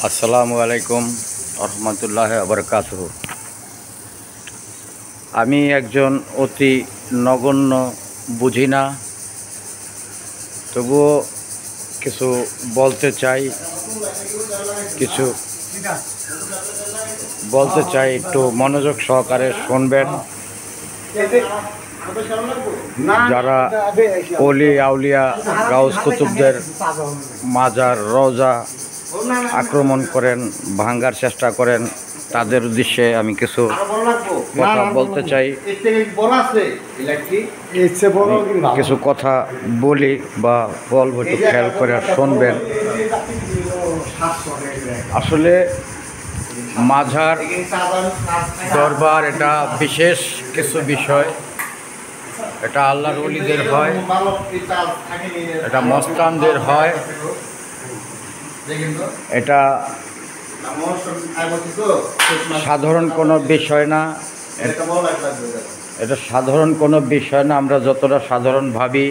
আসসালামু আলাইকুম রহমতুল্লাহ বরকাতুহু। আমি একজন অতি নগণ্য, বুঝি না, তবুও কিছু বলতে চাই, একটু মনোযোগ সহকারে শুনবেন। যারা ওলি আউলিয়া গাউস কুতুবদের মাজার রওজা আক্রমণ করেন, ভাঙ্গার চেষ্টা করেন, তাদের উদ্দেশ্যে আমি কিছু কথা বলতে চাই। কিছু কথা বলি বা বলবো, একটু খেয়াল করে শুনবেন। আসলে মাজার দরবার এটা বিশেষ কিছু বিষয়। এটা আল্লাহর ওলিদের হয়, এটা মস্তানদের হয়, এটা সাধারণ কোনো বিষয় না। এটা সাধারণ কোনো বিষয় না, আমরা যতটা সাধারণ ভাবি।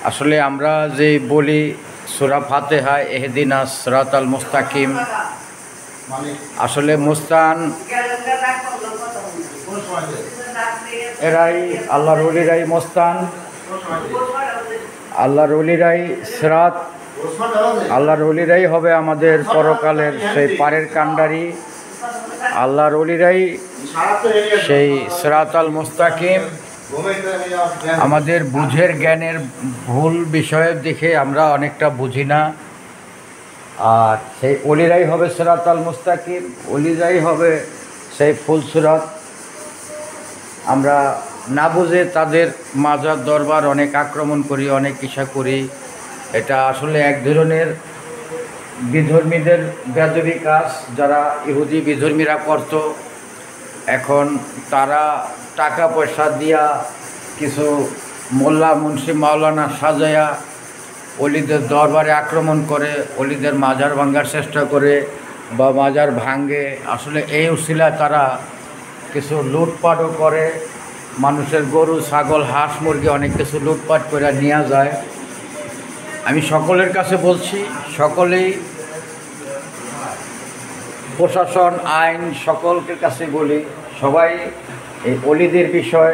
আসলে আমরা যে বলি সূরা ফাতিহা ইহদিনাস সিরাতাল মুস্তাকিম, আসলে মুস্তান এরাই আল্লাহর ওলিরাই মস্তান, আল্লাহর ওলিরাই সিরাত, আল্লাহর ওলিরাই হবে আমাদের পরকালের সেই পারের কাণ্ডারি। আল্লাহর ওলিরাই সেই সিরাতাল মুস্তাকিম। আমাদের বুঝের জ্ঞানের ভুল বিষয়ের দিকে আমরা অনেকটা বুঝি না, আর সেই ওলিরাই হবে সিরাতাল মুস্তাকিম, ওলিরাই হবে সেই ফুল সিরাত। আমরা না বুঝে তাদের মাজার দরবার অনেক আক্রমণ করি, অনেক ইচ্ছা করি। এটা আসলে এক ধরনের বিধর্মীদের বেয়াদবি কাজ, যারা ইহুদি বিধর্মীরা করত। এখন তারা টাকা পয়সা দিয়া কিছু মোল্লা মুন্সি মাওলানা সাজায়া অলিদের দরবারে আক্রমণ করে, অলিদের মাজার ভাঙ্গার চেষ্টা করে বা মাজার ভাঙ্গে। আসলে এই উসিলায় তারা কিছু লুটপাটও করে, মানুষের গরু ছাগল হাঁস মুরগি অনেক কিছু লুটপাট করে নিয়ে যায়। আমি সকলের কাছে বলছি, সকলেই প্রশাসন আইন সকলের কাছে বলি, সবাই এই অলিদের বিষয়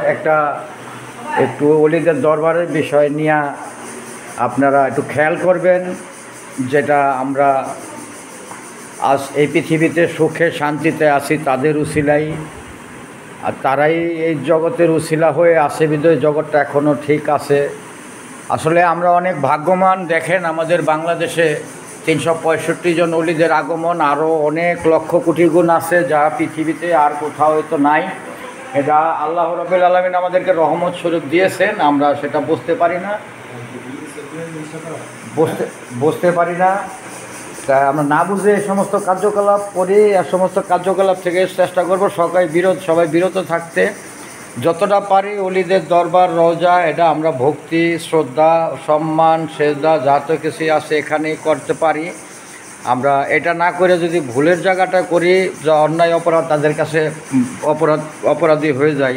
একটু অলিদের দরবারের বিষয় নিয়ে আপনারা একটু খেয়াল করবেন। যেটা আমরা আজ এই পৃথিবীতে সুখে শান্তিতে আছি তাদের উসিলাই, আর তারাই এই জগতের উসিলা হয়ে আছে বিধায় জগৎটা এখনও ঠিক আছে। আসলে আমরা অনেক ভাগ্যবান। দেখেন আমাদের বাংলাদেশে 365 জন অলিদের আগমন, আরও অনেক লক্ষ কোটি গুণ আছে যা পৃথিবীতে আর কোথাও হয়তো নাই। এটা আল্লাহ রাব্বুল আলামিন আমাদেরকে রহমত স্বরূপ দিয়েছেন, আমরা সেটা বুঝতে পারি না। তাই আমরা না বুঝে এই সমস্ত কার্যকলাপ করি। আর সমস্ত কার্যকলাপ থেকে চেষ্টা করব সবাই বিরত থাকতে। যতটা পারি অলিদের দরবার রওজা, এটা আমরা ভক্তি শ্রদ্ধা সম্মান সেজদা যত কিছু আছে এখানেই করতে পারি। আমরা এটা না করে যদি ভুলের জায়গাটা করি, যা অন্যায় অপরাধ তাদের কাছে অপরাধী হয়ে যাই,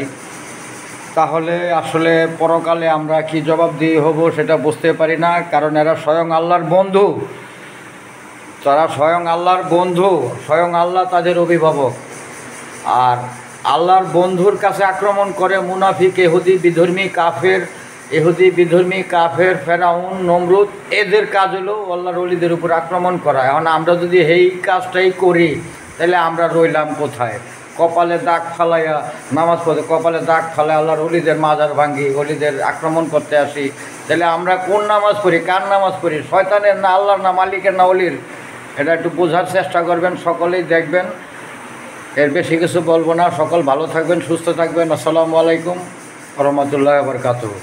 তাহলে আসলে পরকালে আমরা কি জবাবদিহি হব সেটা বুঝতে পারি না। কারণ এরা স্বয়ং আল্লাহর বন্ধু, তারা স্বয়ং আল্লাহর বন্ধু, স্বয়ং আল্লাহ তাদের অভিভাবক। আর আল্লাহর বন্ধুর কাছে আক্রমণ করে মুনাফিক ইহুদি বিধর্মী কাফের ফেরাউন নমরুদ, এদের কাজ হলো আল্লাহর ওলিদের উপর আক্রমণ করা। এখন আমরা যদি এই কাজটাই করি তাহলে আমরা রইলাম কোথায়? কপালে দাগ ফালাইয়া নামাজ পড়ে, কপালে দাগ ফালায় আল্লাহর ওলিদের মাজার ভাঙ্গি, ওলিদের আক্রমণ করতে আসি, তাহলে আমরা কোন নামাজ পড়ি, কার নামাজ পড়ি? শয়তানের না আল্লাহর না মালিকের না ওলির? এটা একটু বোঝার চেষ্টা করবেন, সকলেই দেখবেন। এর বেশি কিছু বলবো না। সকল ভালো থাকবেন, সুস্থ থাকবেন। আসসালামু আলাইকুম রহমতুল্লাহ বরকাতুহু।